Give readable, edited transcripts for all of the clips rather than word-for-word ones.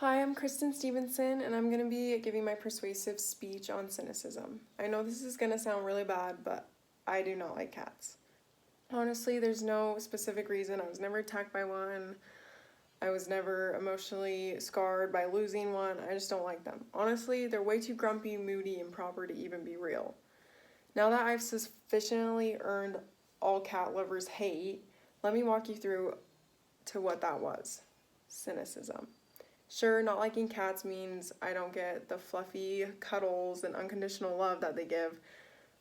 Hi, I'm Kristen Stevenson, and I'm going to be giving my persuasive speech on cynicism. I know this is going to sound really bad, but I do not like cats. Honestly, there's no specific reason. I was never attacked by one. I was never emotionally scarred by losing one. I just don't like them. Honestly, they're way too grumpy, moody, and proper to even be real. Now that I've sufficiently earned all cat lovers' hate, let me walk you through to what that was. Cynicism. Sure, not liking cats means I don't get the fluffy cuddles and unconditional love that they give,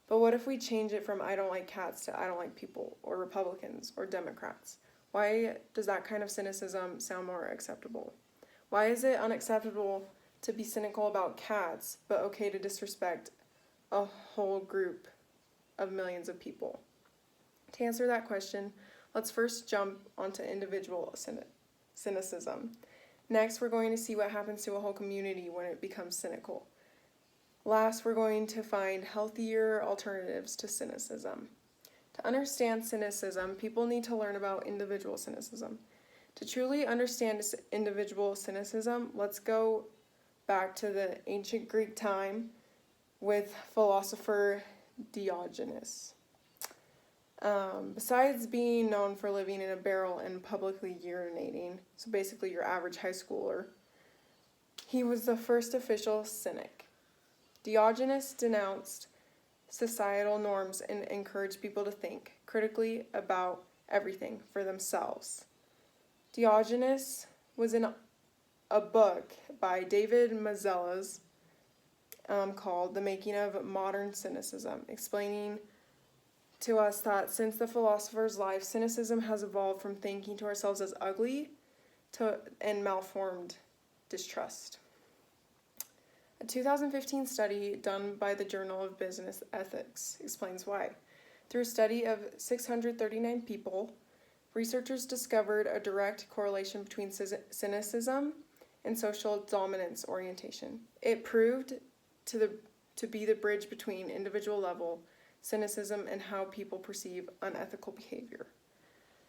but what if we change it from I don't like cats to I don't like people, or Republicans, or Democrats? Why does that kind of cynicism sound more acceptable? Why is it unacceptable to be cynical about cats, but okay to disrespect a whole group of millions of people? To answer that question, let's first jump onto individual cynicism. Next, we're going to see what happens to a whole community when it becomes cynical. Last, we're going to find healthier alternatives to cynicism. To understand cynicism, people need to learn about individual cynicism. To truly understand individual cynicism, let's go back to the ancient Greek time with philosopher Diogenes. Besides being known for living in a barrel and publicly urinating, so basically your average high schooler, he was the first official cynic. Diogenes denounced societal norms and encouraged people to think critically about everything for themselves. Diogenes was in a book by David Mazellas called The Making of Modern Cynicism, explaining to us that since the philosopher's life, cynicism has evolved from thinking to ourselves as ugly and malformed distrust. A 2015 study done by the Journal of Business Ethics explains why. Through a study of 639 people, researchers discovered a direct correlation between cynicism and social dominance orientation. It proved to be the bridge between individual level cynicism and how people perceive unethical behavior.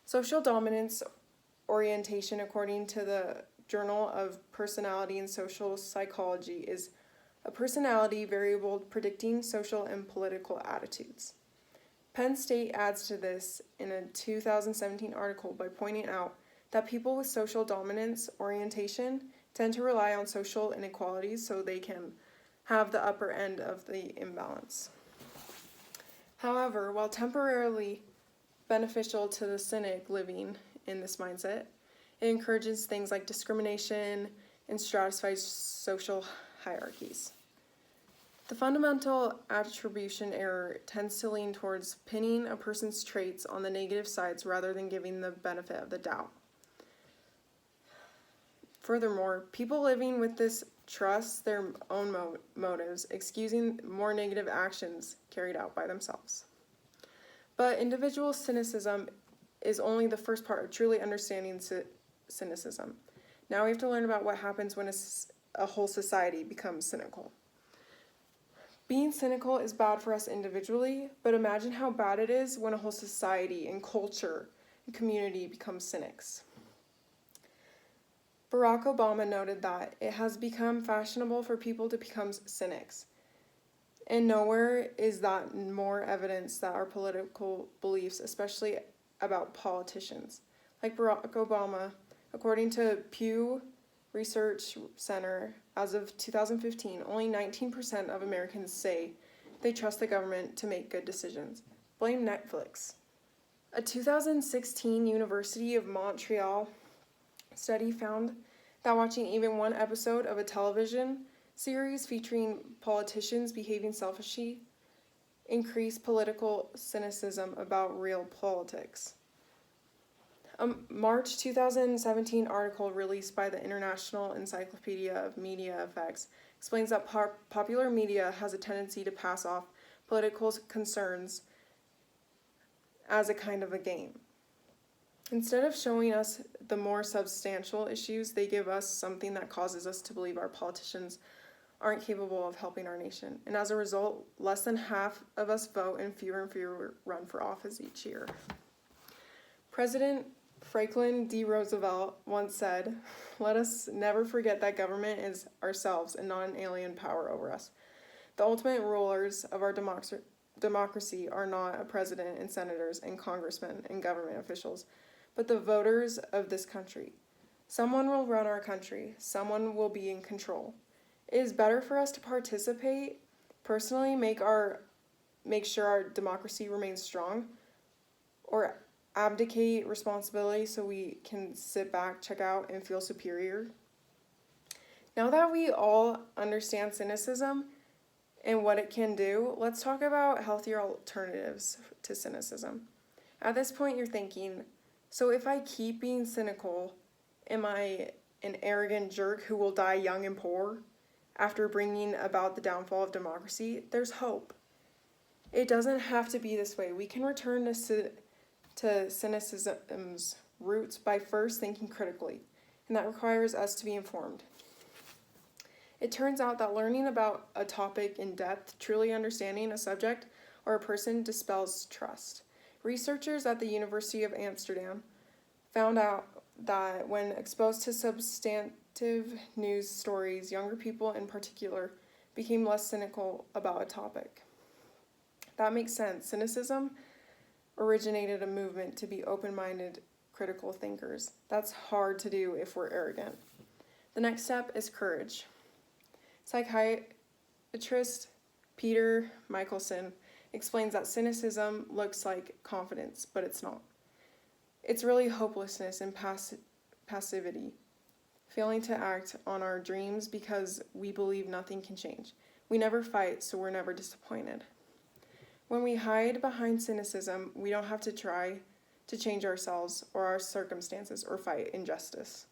Social dominance orientation, according to the Journal of Personality and Social Psychology, is a personality variable predicting social and political attitudes. Penn State adds to this in a 2017 article by pointing out that people with social dominance orientation tend to rely on social inequalities so they can have the upper end of the imbalance. However, while temporarily beneficial to the cynic living in this mindset, it encourages things like discrimination and stratifies social hierarchies. The fundamental attribution error tends to lean towards pinning a person's traits on the negative sides rather than giving the benefit of the doubt. Furthermore, people living with this trust their own motives, excusing more negative actions carried out by themselves. But individual cynicism is only the first part of truly understanding cynicism. Now we have to learn about what happens when a whole society becomes cynical. Being cynical is bad for us individually, but imagine how bad it is when a whole society and culture and community becomes cynics. Barack Obama noted that it has become fashionable for people to become cynics. And nowhere is that more evidence that our political beliefs, especially about politicians, like Barack Obama, according to Pew Research Center, as of 2015, only 19% of Americans say they trust the government to make good decisions. Blame Netflix. A 2016 University of Montreal study found that watching even one episode of a television series featuring politicians behaving selfishly increased political cynicism about real politics. A March 2017 article released by the International Encyclopedia of Media Effects explains that popular media has a tendency to pass off political concerns as a kind of a game. Instead of showing us the more substantial issues, they give us something that causes us to believe our politicians aren't capable of helping our nation. And as a result, less than half of us vote and fewer run for office each year. President Franklin D. Roosevelt once said, "Let us never forget that government is ourselves and not an alien power over us. The ultimate rulers of our democracy are not a president and senators and congressmen and government officials, but the voters of this country. Someone will run our country. Someone will be in control. It is better for us to participate, personally make sure our democracy remains strong, or abdicate responsibility so we can sit back, check out, and feel superior." Now that we all understand cynicism and what it can do, let's talk about healthier alternatives to cynicism. At this point, you're thinking, so if I keep being cynical, am I an arrogant jerk who will die young and poor after bringing about the downfall of democracy? There's hope. It doesn't have to be this way. We can return to cynicism's roots by first thinking critically, and that requires us to be informed. It turns out that learning about a topic in depth, truly understanding a subject or a person, dispels trust. Researchers at the University of Amsterdam found out that when exposed to substantive news stories, younger people in particular became less cynical about a topic. That makes sense. Cynicism originated a movement to be open-minded, critical thinkers. That's hard to do if we're arrogant. The next step is courage. Psychiatrist Peter Michelson explains that cynicism looks like confidence, but it's not. It's really hopelessness and passivity, failing to act on our dreams because we believe nothing can change. We never fight, so we're never disappointed. When we hide behind cynicism, we don't have to try to change ourselves or our circumstances or fight injustice.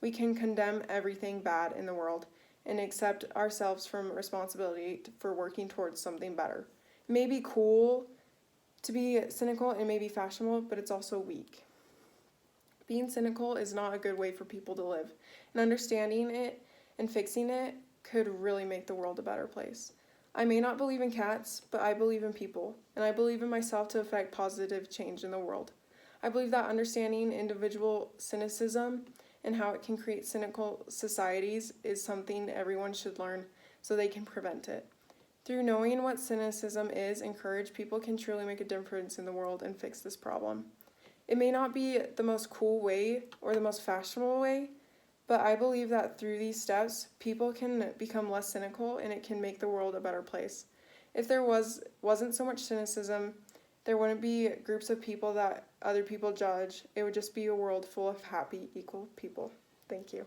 We can condemn everything bad in the world and accept ourselves from responsibility for working towards something better. It may be cool to be cynical and may be fashionable, but it's also weak. Being cynical is not a good way for people to live, and understanding it and fixing it could really make the world a better place. I may not believe in cats, but I believe in people, and I believe in myself to affect positive change in the world. I believe that understanding individual cynicism and how it can create cynical societies is something everyone should learn so they can prevent it. Through knowing what cynicism is and courage, people can truly make a difference in the world and fix this problem. It may not be the most cool way or the most fashionable way, but I believe that through these steps, people can become less cynical and it can make the world a better place. If there wasn't so much cynicism, there wouldn't be groups of people that other people judge. It would just be a world full of happy, equal people. Thank you.